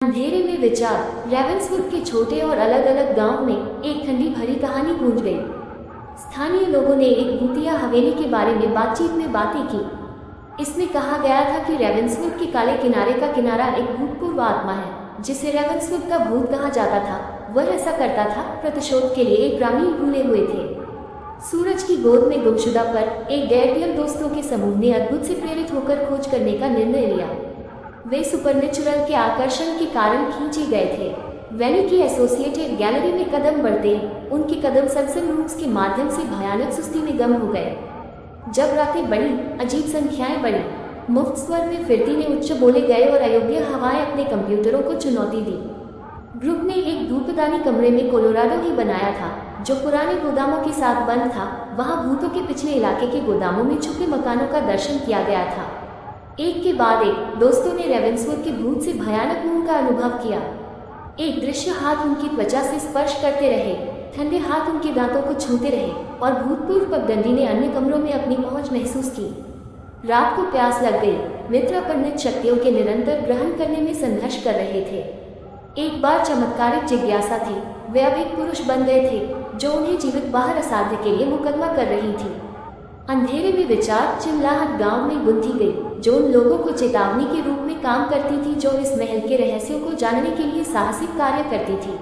अंधेरे में विचार। रेवेंसवुड के छोटे और अलग अलग गांव में एक ठंडी भरी कहानी गूंज गई। स्थानीय लोगों ने एक भूतिया हवेली के बारे में बातचीत में बातें की। इसमें कहा गया था कि रेवेंसवुड के काले किनारे का किनारा एक भूतपूर्व आत्मा है जिसे रेवेंसवुड का भूत कहा जाता था। वह ऐसा करता था प्रतिशोध के लिए एक ग्रामीण भूले हुए थे। सूरज की गोद में गुमशुदा पर एक गैरडियल दोस्तों के समूह ने अद्भुत से प्रेरित होकर खोज करने का निर्णय लिया। वे सुपरनेचुरल के आकर्षण के कारण खींचे गए थे। वैली की एसोसिएटेड गैलरी में कदम बढ़ते उनके कदम सनसन रूम्स के माध्यम से भयानक सुस्ती में गम हो गए। जब रातें बढ़ी, अजीब संख्याएं बढ़ी। मुफ्त स्वर में फिरतीले उच्च बोले गए और अयोग्य हवाएं अपने कंप्यूटरों को चुनौती दी। ग्रुप ने एक धूपदानी कमरे में कोलोराडो ही बनाया था जो पुराने गोदामों के साथ बंद था। वहां भूतों के पिछले इलाके के गोदामों में छुपे मकानों का दर्शन किया गया था। एक के बाद एक दोस्तों ने रेवेंसवुड के भूत से भयानक ऊँग का अनुभव किया। एक दृश्य हाथ उनकी त्वचा से स्पर्श करते रहे, ठंडे हाथ उनके दांतों को छूते रहे और भूतपूर्व पगडंडी ने अन्य कमरों में अपनी पहुंच महसूस की। रात को प्यास लग गई। मित्र अपरिचित शक्तियों के निरंतर ग्रहण करने में संघर्ष कर रहे थे। एक बार चमत्कारिक जिज्ञासा थी। वे अब एक पुरुष बन गए थे जो उन्हें जीवित बाहर असाध्य के लिए मुकदमा कर रही थी। अंधेरे में विचार चिल्लाहट गांव में गूंजी गई जो उन लोगों को चेतावनी के रूप में काम करती थी जो इस महल के रहस्यों को जानने के लिए साहसिक कार्य करती थी।